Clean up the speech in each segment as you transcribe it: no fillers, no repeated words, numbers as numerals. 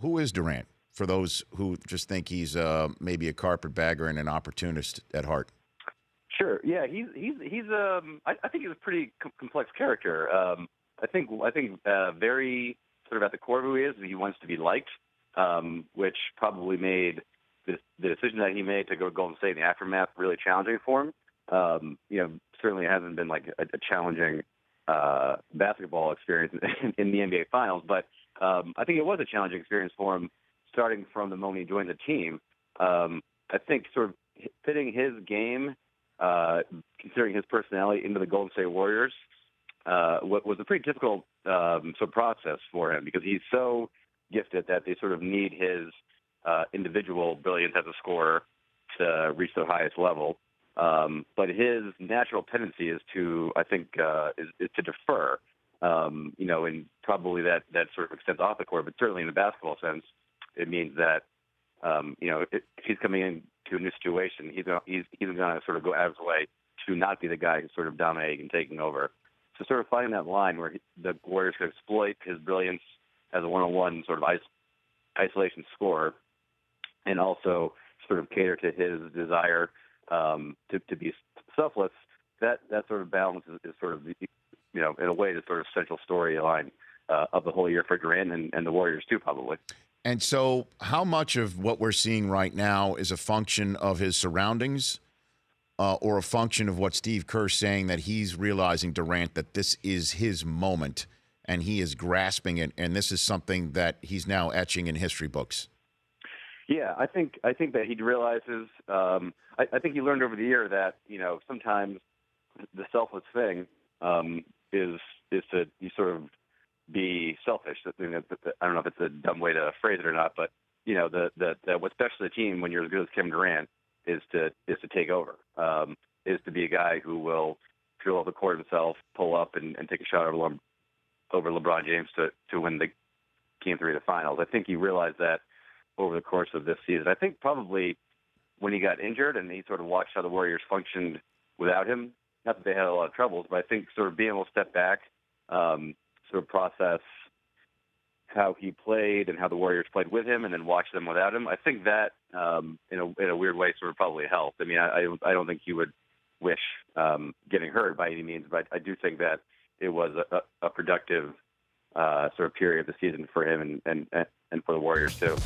Who is Durant, for those who just think he's maybe a carpetbagger and an opportunist at heart? Sure. Yeah, I think he's a pretty complex character. I think very sort of at the core of who he is. He wants to be liked, which probably made the decision that he made to go to Golden State in the aftermath really challenging for him. Certainly hasn't been like a challenging basketball experience in the NBA Finals, but I think it was a challenging experience for him starting from the moment he joined the team. I think sort of fitting his game, considering his personality, into the Golden State Warriors was a pretty difficult sort of process for him, because he's so gifted that they sort of need his individual brilliance as a scorer to reach the highest level. But his natural tendency is to, I think, is to defer, and probably that sort of extends off the court, but certainly in the basketball sense, it means that, if he's coming into a new situation, he's going to sort of go out of his way to not be the guy who's sort of dominating and taking over. So sort of finding that line where the Warriors could exploit his brilliance as a one-on-one sort of isolation scorer, and also sort of cater to his desire to be selfless. That sort of balance is sort of, in a way, the sort of central storyline of the whole year for Durant and the Warriors too, probably. And so how much of what we're seeing right now is a function of his surroundings or a function of what Steve Kerr's saying, that he's realizing, Durant, that this is his moment and he is grasping it, and this is something that he's now etching in history books? Yeah, I think that he realizes. I think he learned over the year that sometimes the selfless thing is to you sort of be selfish. I don't know if it's a dumb way to phrase it or not, but that what's best for the team when you're as good as Kevin Durant is to take over. Is to be a guy who will drill up the court himself, pull up, and take a shot over LeBron James to win the Game 3 of the Finals. I think he realized that over the course of this season. I think probably when he got injured and he sort of watched how the Warriors functioned without him, not that they had a lot of troubles, but I think sort of being able to step back, sort of process how he played and how the Warriors played with him, and then watch them without him. I think that, in a weird way, sort of probably helped. I mean, I don't think he would wish getting hurt by any means, but I do think that it was a productive sort of period of the season for him and for the Warriors too.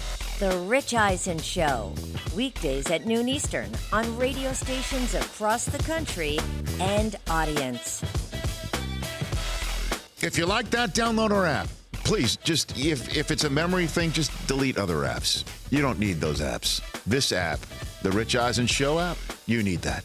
The Rich Eisen Show, weekdays at noon Eastern on radio stations across the country and audience. If you like that, download our app. Please, just if it's a memory thing, just delete other apps. You don't need those apps. This app, the Rich Eisen Show app, you need that.